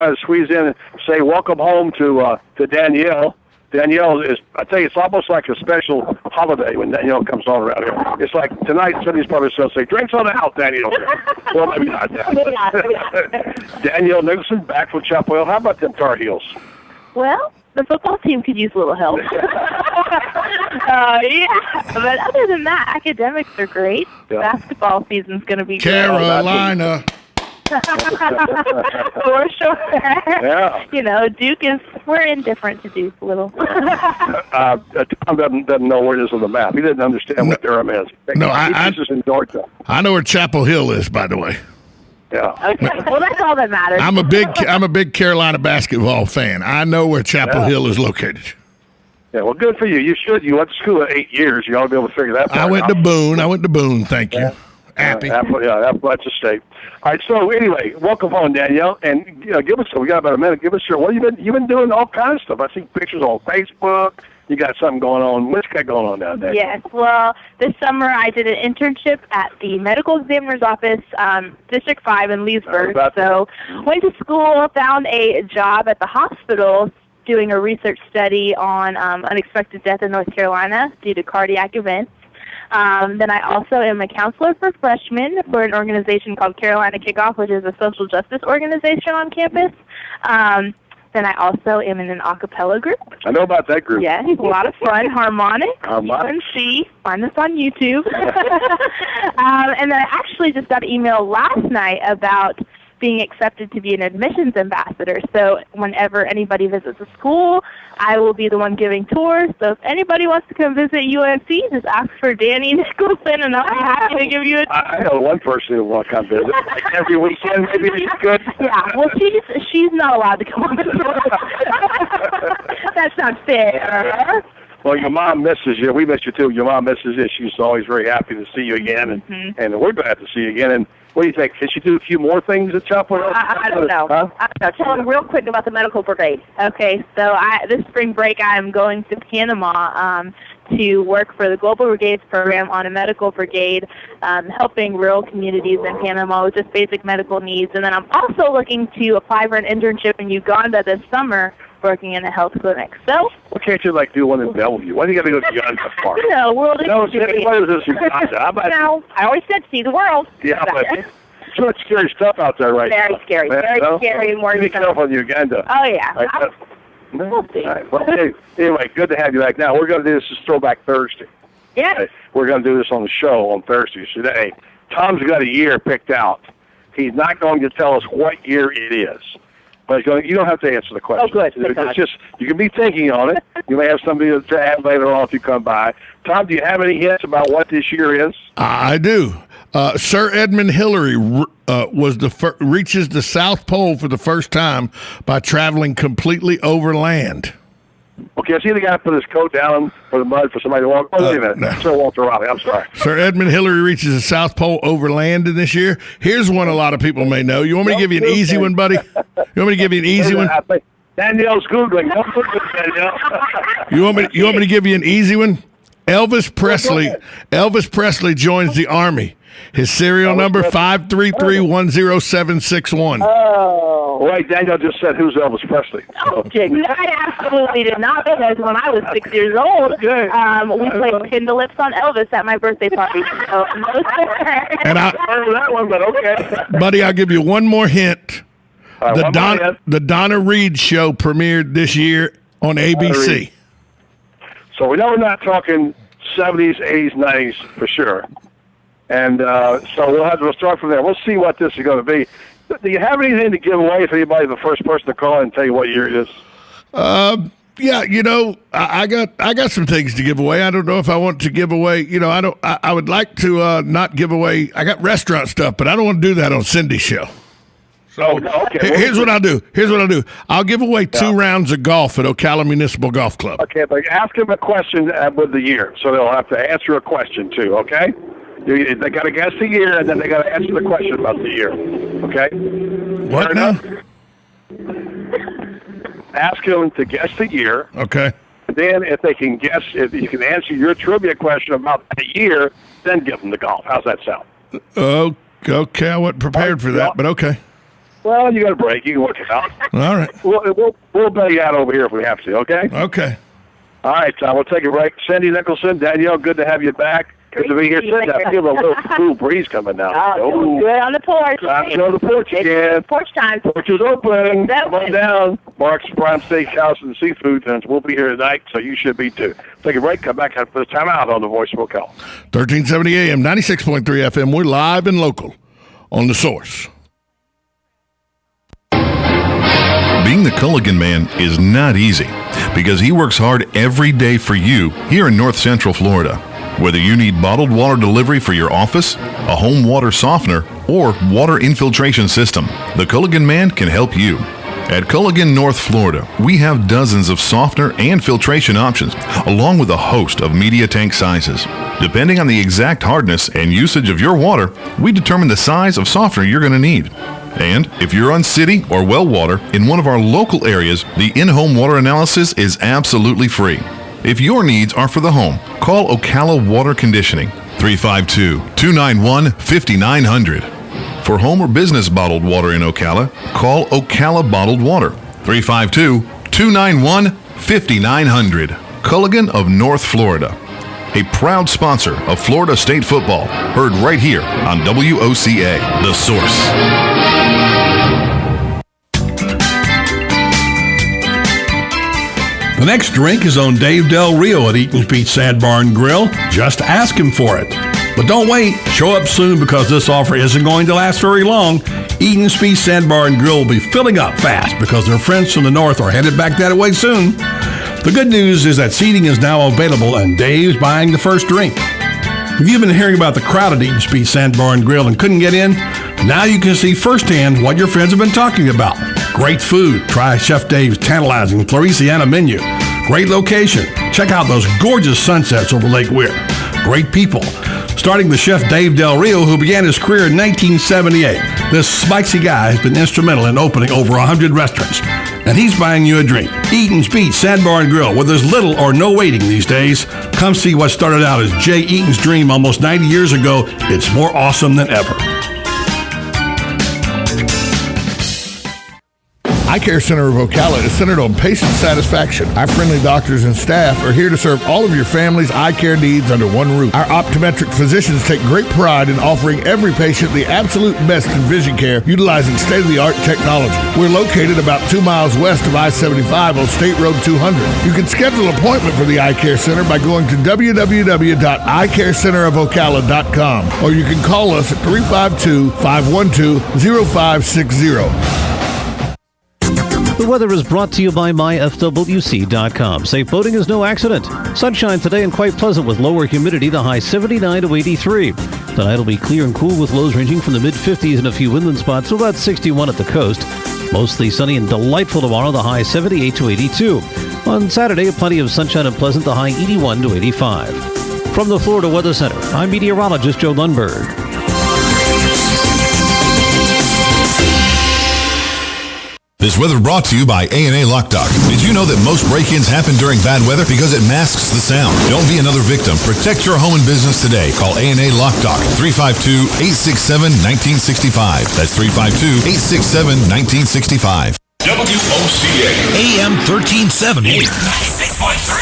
try to squeeze in and say welcome home to Danielle. Danielle is, I tell you, it's almost like a special holiday when Danielle comes on around here. It's like tonight, somebody's probably going to say, drinks on the house, Danielle. Well, maybe not that. Danielle Nicholson, back from Chapel Hill. How about them Tar Heels? Well, the football team could use a little help. Yeah, but other than that, academics are great. Yeah. Basketball season's going to be Carolina. For sure. Yeah. You know, Duke is, we're indifferent to Duke a little. Tom doesn't know where it is on the map. He doesn't understand what Durham is. No, He's just in Georgia. I know where Chapel Hill is, by the way. Yeah. Okay. Well, that's all that matters. I'm a big Carolina basketball fan. I know where Chapel Hill is located. Yeah, well, good for you. You should. You went to school at 8 years. You ought to be able to figure that out. I went to Boone. Thank you. Happy. Appalachia State. All right. So anyway, welcome home, Danielle, and give us. We got about a minute. Give us your. What have you been doing? All kinds of stuff. I see pictures on Facebook. You got something going on. What's got going on down there? Yes. Well, this summer I did an internship at the medical examiner's office, District 5 in Leesburg. So went to school, found a job at the hospital doing a research study on unexpected death in North Carolina due to cardiac events. Then I also am a counselor for freshmen for an organization called Carolina Kickoff, which is a social justice organization on campus. Then I also am in an a cappella group. I know about that group. Yeah, it's a lot of fun. Harmonic. UNC. Find us on YouTube. And then I actually just got an email last night about being accepted to be an admissions ambassador. So whenever anybody visits a school, I will be the one giving tours. So if anybody wants to come visit UNC, just ask for Danny Nicholson, and I'll be happy to give you a tour. I know one person who will come visit. Like every weekend, maybe it's good. Yeah, well, she's not allowed to come on the tour. That's not fair. Well, your mom misses you. We miss you, too. Your mom misses you. She's always very happy to see you again, and we're glad to see you again. And what do you think? Can she do a few more things at Chapel Hill? I don't know. Huh? I don't know. Tell them real quick about the medical brigade. Okay, so this spring break I'm going to Panama to work for the Global Brigades program on a medical brigade, helping rural communities in Panama with just basic medical needs. And then I'm also looking to apply for an internship in Uganda this summer, working in a health clinic. So, why can't you do one in Bellevue? Why do you got to go to Uganda far? No, world experience. What is this Uganda? No, I always said see the world. Yeah, but too much scary stuff out there right now. Very scary. Very scary and more. Be careful in Uganda. Oh, yeah. We'll see. Right. Well, anyway, good to have you back. Now, we're going to do this as Throwback Thursday. Yeah. Okay. We're going to do this on the show on Thursdays today. Tom's got a year picked out. He's not going to tell us what year it is. But you don't have to answer the question. Oh, good. It's just, you can be thinking on it. You may have somebody to add later on if you come by. Tom, do you have any hints about what this year is? I do. Sir Edmund Hillary reaches the South Pole for the first time by traveling completely over land. Okay, I see the guy put his coat down for the mud for somebody to walk. Oh, wait a minute. No. Sir Walter Raleigh, I'm sorry. Sir Edmund Hillary reaches the South Pole over land in this year. Here's one a lot of people may know. You want me to give you an easy one, buddy? You want me to give you an easy one? Danielle's Googling. Don't Google Danielle. You want me to give you an easy one? Elvis Presley joins the Army. His serial number 533-10761. Oh, wait, Danielle just said who's Elvis Presley. Oh, I absolutely did not, because when I was 6 years old, we played Pin the Lips on Elvis at my birthday party. So, and I heard that one, but okay. Buddy, I'll give you one more hint. The Donna Reed show premiered this year on ABC. So we know we're not talking 70s, 80s, 90s for sure. And so we'll start from there. We'll see what this is going to be. Do you have anything to give away if anybody's the first person to call and tell you what year it is? Yeah, I got some things to give away. I don't know if I want to give away. I would like to not give away. I got restaurant stuff, but I don't want to do that on Cindy's show. So here's what I'll do. I'll give away 2 rounds of golf at Ocala Municipal Golf Club. Okay, but ask them a question with the year, so they'll have to answer a question too. Okay. They got to guess the year, and then they got to answer the question about the year. Okay? What now? Ask them to guess the year. Okay. And then if you can answer your trivia question about the year, then give them the golf. How's that sound? Okay, I wasn't prepared for that, but okay. Well, you got a break. You can work it out. All right. We'll bail you out over here if we have to, okay? Okay. All right, Tom, we'll take a break. Cindy Nicholson, Danielle, good to have you back. Good to be here. Cindy, I feel a little cool breeze coming now. Oh, good on the porch. Time to go to the porch again. Porch time. Porch is open. Come on down. Mark's Prime Steakhouse and Seafood, and we'll be here tonight, so you should be too. Take a break, come back for this time out on the Voice of Ocala. 1370 AM, 96.3 FM. We're live and local on The Source. Being the Culligan man is not easy because he works hard every day for you here in North Central Florida. Whether you need bottled water delivery for your office, a home water softener, or water infiltration system, the Culligan man can help you. At Culligan, North Florida, we have dozens of softener and filtration options, along with a host of media tank sizes. Depending on the exact hardness and usage of your water, we determine the size of softener you're going to need. And if you're on city or well water in one of our local areas, the in-home water analysis is absolutely free. If your needs are for the home, call Ocala Water Conditioning, 352-291-5900. For home or business bottled water in Ocala, call Ocala Bottled Water, 352-291-5900. Culligan of North Florida, a proud sponsor of Florida State football, heard right here on WOCA, The Source. The next drink is on Dave Del Rio at Eaton's Beach Sand Barn Grill. Just ask him for it. But don't wait. Show up soon because this offer isn't going to last very long. Eaton's Beach Sand Barn Grill will be filling up fast because their friends from the north are headed back that way soon. The good news is that seating is now available and Dave's buying the first drink. If you've been hearing about the crowd at Eaton's Beach Sand Barn Grill and couldn't get in, now you can see firsthand what your friends have been talking about. Great food. Try Chef Dave's tantalizing Floresiana menu. Great location. Check out those gorgeous sunsets over Lake Weir. Great people. Starting with Chef Dave Del Rio, who began his career in 1978. This spicy guy has been instrumental in opening over 100 restaurants. And he's buying you a drink. Eaton's Beach Sand Barn Grill, where there's little or no waiting these days. Come see what started out as Jay Eaton's dream almost 90 years ago. It's more awesome than ever. Eye Care Center of Ocala is centered on patient satisfaction. Our friendly doctors and staff are here to serve all of your family's eye care needs under one roof. Our optometric physicians take great pride in offering every patient the absolute best in vision care utilizing state-of-the-art technology. We're located about 2 miles west of I-75 on State Road 200. You can schedule an appointment for the Eye Care Center by going to www.eyecarecenterofocala.com or you can call us at 352-512-0560. The weather is brought to you by myfwc.com. Safe boating is no accident. Sunshine today and quite pleasant with lower humidity, the high 79 to 83. Tonight will be clear and cool with lows ranging from the mid-50s and a few inland spots to about 61 at the coast. Mostly sunny and delightful tomorrow, the high 78 to 82. On Saturday, plenty of sunshine and pleasant, the high 81 to 85. From the Florida Weather Center, I'm meteorologist Joe Lundberg. This weather brought to you by A&A Lock Dock. Did you know that most break-ins happen during bad weather because it masks the sound? Don't be another victim. Protect your home and business today. Call A&A Lock Dock, 352-867-1965. That's 352-867-1965. WOCA. AM 1370. 96.3. 96.3.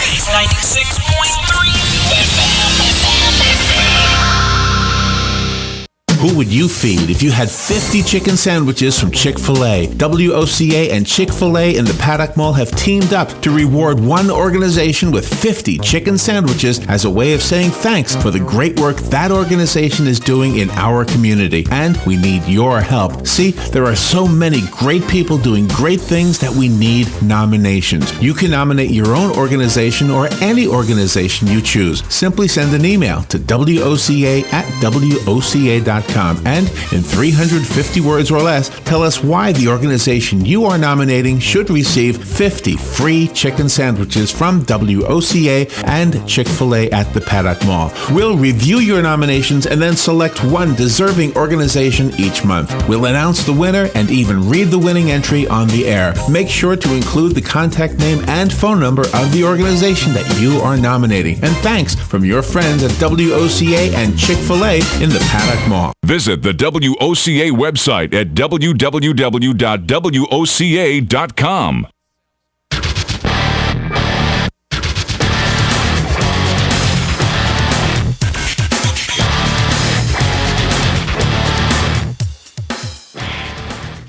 Who would you feed if you had 50 chicken sandwiches from Chick-fil-A? WOCA and Chick-fil-A in the Paddock Mall have teamed up to reward one organization with 50 chicken sandwiches as a way of saying thanks for the great work that organization is doing in our community. And we need your help. See, there are so many great people doing great things that we need nominations. You can nominate your own organization or any organization you choose. Simply send an email to WOCA@WOCA.com. And in 350 words or less, tell us why the organization you are nominating should receive 50 free chicken sandwiches from WOCA and Chick-fil-A at the Paddock Mall. We'll review your nominations and then select one deserving organization each month. We'll announce the winner and even read the winning entry on the air. Make sure to include the contact name and phone number of the organization that you are nominating. And thanks from your friends at WOCA and Chick-fil-A in the Paddock Mall. Visit the WOCA website at www.woca.com.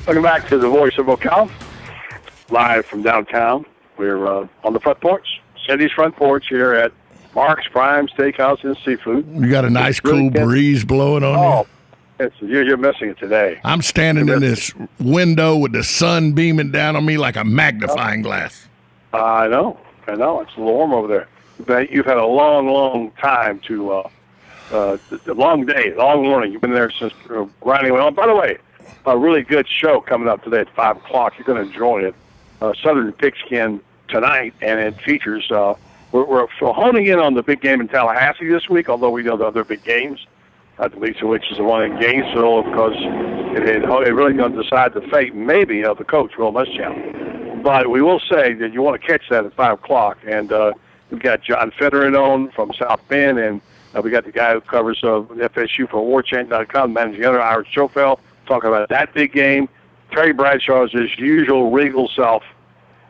Welcome back to the Voice of Woca, live from downtown. We're on the front porch, Cindy's front porch here at Mark's Prime Steakhouse and Seafood. You got a nice cool breeze blowing on you. You're missing it today. I'm standing in this window with the sun beaming down on me like a magnifying glass. I know. It's a little warm over there. But you've had a long time to, a long day, long morning. You've been there since grinding on. By the way, a really good show coming up today at 5 o'clock. You're going to enjoy it. Southern Pigskin tonight, and it features, we're honing in on the big game in Tallahassee this week, although we know the other big games, not the least of which is the one in Gainesville, because it really going to decide the fate, maybe, of the coach, Will Muschamp. But we will say that you want to catch that at 5 o'clock, and we've got John Federer on from South Bend, and we got the guy who covers FSU for WarChant.com, managing editor, Irish Schofel, talking about that big game. Terry Bradshaw is his usual regal self.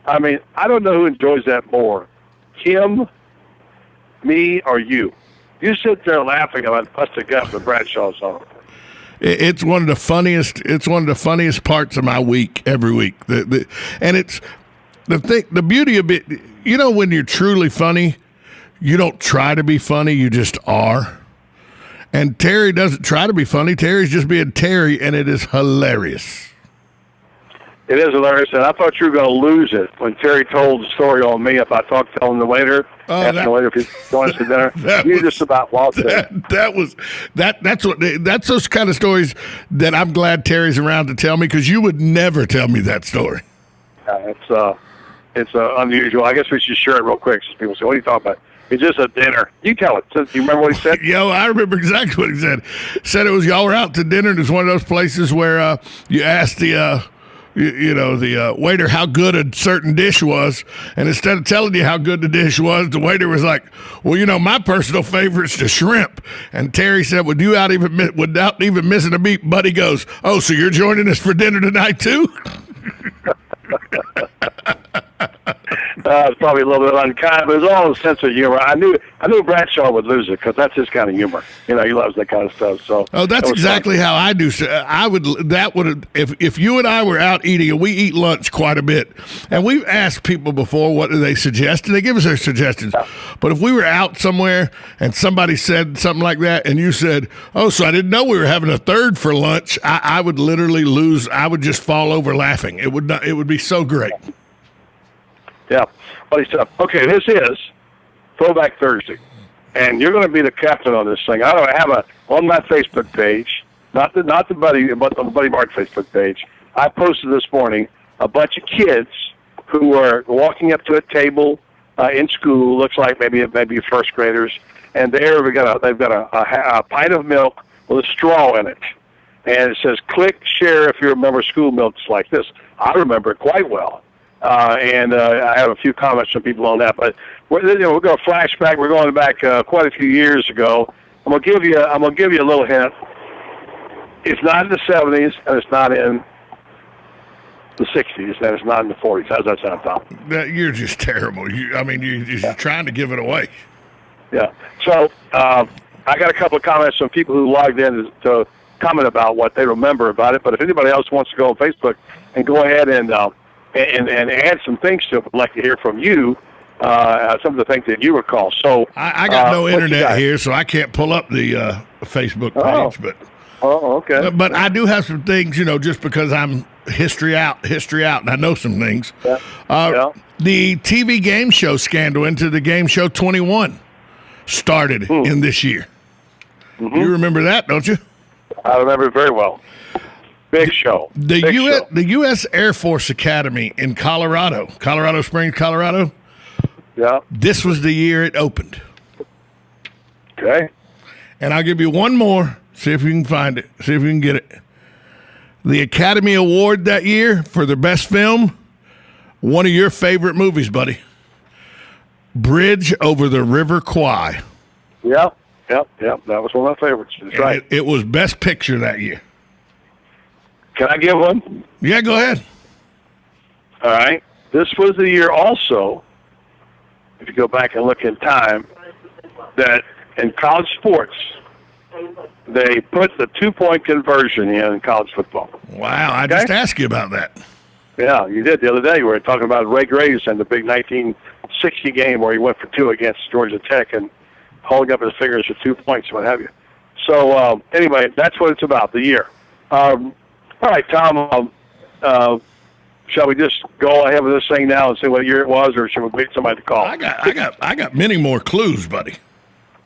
I mean, I don't know who enjoys that more, him, me, or you. You sit there laughing about busted gut with Bradshaw's on. It's one of the funniest. It's one of the funniest parts of my week every week. And it's the beauty of it. You know, when you're truly funny, you don't try to be funny. You just are. And Terry doesn't try to be funny. Terry's just being Terry, and it is hilarious. It is hilarious, and I thought you were going to lose it when Terry told the story on me. If I telling the waiter, asking the waiter if he's going to dinner, you just about lost it. That's those kind of stories that I'm glad Terry's around to tell me, because you would never tell me that story. It's unusual. I guess we should share it real quick, so people say, "What are you talking about?" It's just a dinner. You tell it. Do you remember what he said? Yo, I remember exactly what he said. Said it was y'all were out to dinner, and it's one of those places where you ask the waiter how good a certain dish was, and instead of telling you how good the dish was, the waiter was like, "Well, my personal favorite's the shrimp." And Terry said, without even missing a beat, Buddy goes, "Oh, so you're joining us for dinner tonight too?" It's probably a little bit unkind, but it's all a sense of humor. I knew Bradshaw would lose it, because that's his kind of humor. He loves that kind of stuff. So that's exactly how I do. If you and I were out eating, and we eat lunch quite a bit, and we've asked people before what do they suggest, and they give us their suggestions. Yeah. But if we were out somewhere and somebody said something like that, and you said, "Oh, so I didn't know we were having a third for lunch," I would literally lose. I would just fall over laughing. It would be so great. Yeah, funny stuff. Okay, this is Throwback Thursday, and you're going to be the captain on this thing. I don't have on my Facebook page, not the Buddy, but on the Buddy Bart Facebook page. I posted this morning a bunch of kids who are walking up to a table in school. Looks like maybe first graders, and they've got a pint of milk with a straw in it, and it says, "Click share if you remember school milks like this." I remember it quite well. And I have a few comments from people on that, but we're going to flashback. We're going back quite a few years ago. I'm going to give you a little hint. It's not in the 70s, and it's not in the 60s, and it's not in the 40s. How's that sound, Tom? You're just terrible. You're trying to give it away. Yeah. So I got a couple of comments from people who logged in to comment about what they remember about it. But if anybody else wants to go on Facebook and go ahead and add some things to it, I'd like to hear from you, some of the things that you recall. So I got no internet here, so I can't pull up the Facebook page. Okay. But I do have some things, just because I'm history out, and I know some things. Yeah. The TV game show scandal into the game show 21 started in this year. Mm-hmm. You remember that, don't you? I remember it very well. Big show. The U.S. Air Force Academy in Colorado Springs, Colorado. Yeah. This was the year it opened. Okay. And I'll give you one more. See if you can find it. See if you can get it. The Academy Award that year for the best film, one of your favorite movies, buddy. Bridge Over the River Kwai. Yeah. Yep. That was one of my favorites. That's And right. It was Best Picture that year. Can I give one? Yeah, go ahead. All right. This was the year also, if you go back and look in time, that in college sports, they put the 2-point conversion in college football. Wow, I just asked you about that. Yeah, you did the other day. We were talking about Ray Graves and the big 1960 game where he went for 2 against Georgia Tech and holding up his fingers for 2 points, what have you. So anyway, that's what it's about, the year. All right, Tom, shall we just go ahead with this thing now and see what year it was, or should we wait for somebody to call? I got many more clues, buddy.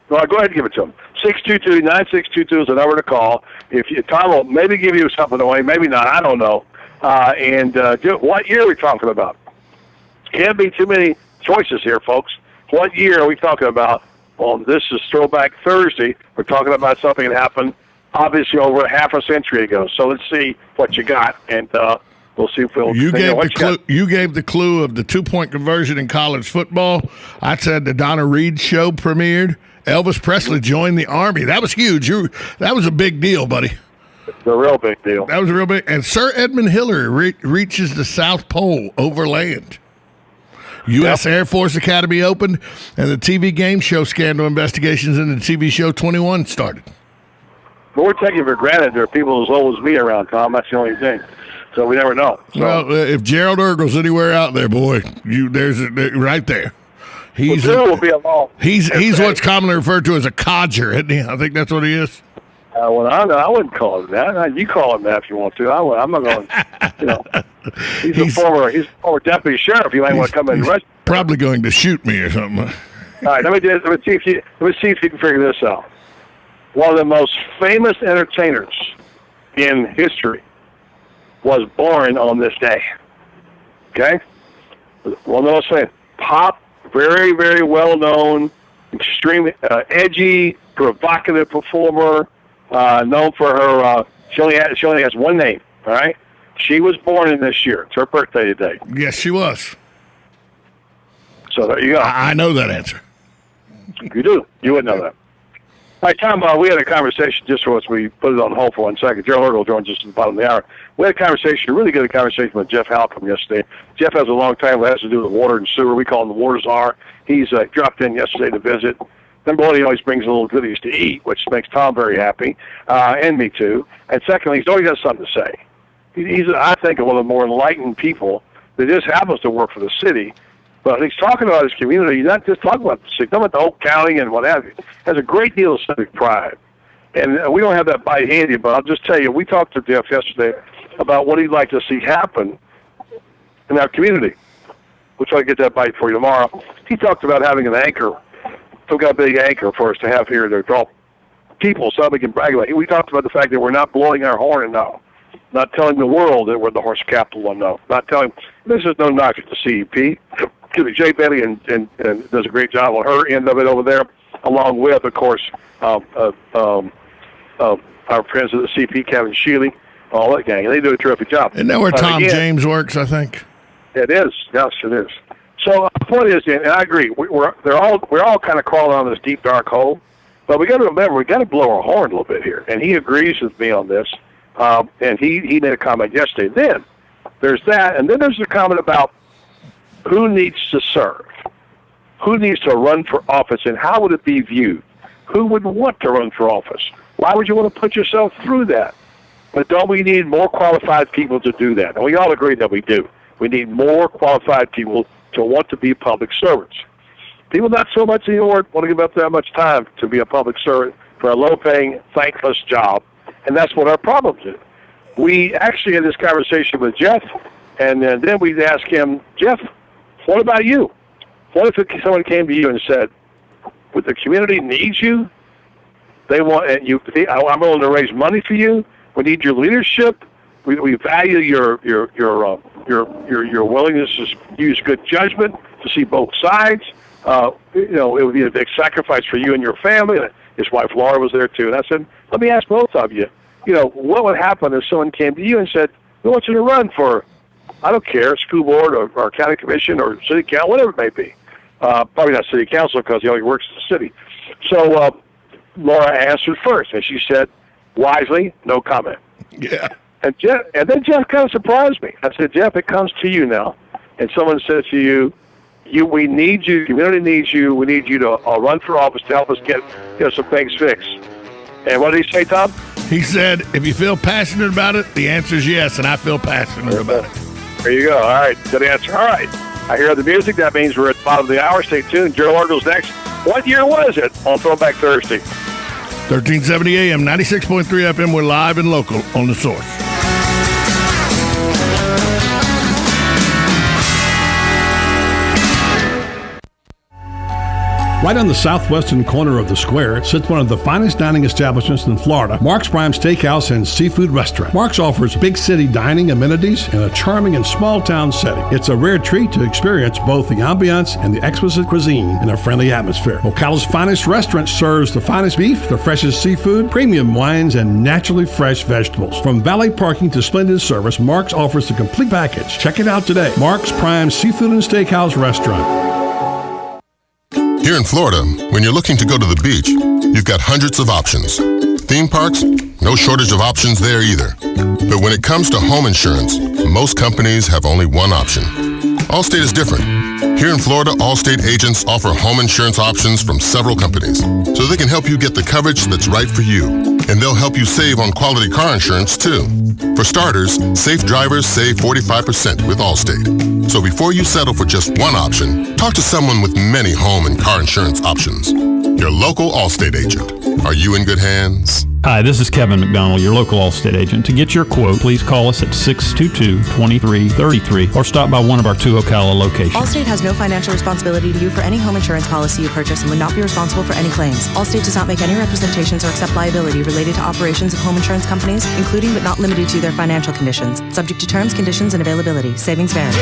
Well, go ahead and give it to them. 622-9622 is the number to call. If you, Tom will maybe give you something away, maybe not, I don't know. What year are we talking about? Can't be too many choices here, folks. What year are we talking about? Well, this is Throwback Thursday. We're talking about something that happened, obviously, over half a century ago. So let's see what you got, and we'll see if we'll. You gave the clue of the 2-point conversion in college football. I said the Donna Reed show premiered. Elvis Presley joined the Army. That was huge. That was a big deal, buddy. The real big deal. That was a real big. And Sir Edmund Hillary reaches the South Pole over land. U.S. Air Force Academy opened, and the TV game show scandal investigations into the TV show 21 started. But we're taking for granted there are people as old as me around, Tom. That's the only thing. So we never know. So, well, if Gerald Urgel's anywhere out there, boy, there's right there. He's will be along. He's what's commonly referred to as a codger, isn't he? I think that's what he is. Well, I wouldn't call him that. You call him that if you want to. I'm not going. He's a former deputy sheriff. You might want to come in and arrest. Probably going to shoot me or something. All right, let me see if you can figure this out. One of the most famous entertainers in history was born on this day. Okay, one of the most famous pop, very, very well known, extremely edgy, provocative performer. Known for her, she only has one name. All right, she was born in this year. It's her birthday today. Yes, she was. So there you go. I know that answer. You do. You would know that. All right, Tom. We had a conversation just once we put it on hold for 1 second. Gerald Urgel joined just at the bottom of the hour. We had a conversation, a really good conversation with Jeff Halcomb yesterday. Jeff has a long time that has to do with water and sewer. We call him the water czar. He's dropped in yesterday to visit. Number one, he always brings a little goodies to eat, which makes Tom very happy, and me too. And secondly, he's always got something to say. He's, I think, one of the more enlightened people that just happens to work for the city. But he's talking about his community. He's not just talking about the city, talking about the whole county and what have you. Has a great deal of civic pride. And we don't have that bite handy, but I'll just tell you, we talked to Jeff yesterday about what he'd like to see happen in our community. We'll try to get that bite for you tomorrow. He talked about having an anchor. We've got a big anchor for us to have here to draw people so we can brag about it. We talked about the fact that we're not blowing our horn enough, not telling the world that we're the horse capital enough, not telling, this is no knock at the CEP. Jay Bailey and does a great job on her end of it over there, along with, of course, our friends at the CP, Kevin Shealy, all that gang. And they do a terrific job. Isn't that where Tom James works, I think? It is. Yes, it is. So the point is, and I agree, we're all kind of crawling on this deep dark hole, but we got to remember we got to blow our horn a little bit here, and he agrees with me on this, and he made a comment yesterday. Then there's that, and then there's a comment about who needs to serve, who needs to run for office, and how would it be viewed? Who would want to run for office? Why would you want to put yourself through that? But don't we need more qualified people to do that? And we all agree that we do. We need more qualified people to want to be public servants. People not so much anymore want to give up that much time to be a public servant for a low-paying, thankless job, and that's what our problem is. We actually had this conversation with Jeff, and then we'd ask him, Jeff, what about you? What if someone came to you and said, "Would the community needs you? They want, and you. I'm willing to raise money for you. We need your leadership. We value your willingness to use good judgment to see both sides. It would be a big sacrifice for you and your family." And his wife Laura was there too. And I said, "Let me ask both of you. What would happen if someone came to you and said, we want you to run for, I don't care, school board or county commission or city council, whatever it may be. Probably not city council because he only works in the city. So Laura answered first, and she said, wisely, no comment. Yeah. And then Jeff kind of surprised me. I said, Jeff, it comes to you now. And someone said to you, we need you, community needs you, we need you to run for office to help us get some things fixed. And what did he say, Tom? He said, if you feel passionate about it, the answer is yes, and I feel passionate about it. There you go. All right, good answer. All right. I hear the music. That means we're at the bottom of the hour. Stay tuned. Joe Orgel's next. What year was it on Throwback Thursday? 1370 AM, 96.3 FM. We're live and local on The Source. Right on the southwestern corner of the square sits one of the finest dining establishments in Florida, Mark's Prime Steakhouse and Seafood Restaurant. Mark's offers big city dining amenities in a charming and small town setting. It's a rare treat to experience both the ambiance and the exquisite cuisine in a friendly atmosphere. Ocala's finest restaurant serves the finest beef, the freshest seafood, premium wines, and naturally fresh vegetables. From valet parking to splendid service, Mark's offers the complete package. Check it out today. Mark's Prime Seafood and Steakhouse Restaurant. Here in Florida, when you're looking to go to the beach, you've got hundreds of options. Theme parks, no shortage of options there either. But when it comes to home insurance, most companies have only one option. Allstate is different. Here in Florida, Allstate agents offer home insurance options from several companies, so they can help you get the coverage that's right for you. And they'll help you save on quality car insurance, too. For starters, safe drivers save 45% with Allstate. So before you settle for just one option, talk to someone with many home and car insurance options. Your local Allstate agent. Are you in good hands? Hi, this is Kevin McDonald, your local Allstate agent. To get your quote, please call us at 622-2333 or stop by one of our 2 Ocala locations. Allstate has no financial responsibility to you for any home insurance policy you purchase and would not be responsible for any claims. Allstate does not make any representations or accept liability related to operations of home insurance companies, including but not limited to their financial conditions. Subject to terms, conditions, and availability. Savings vary.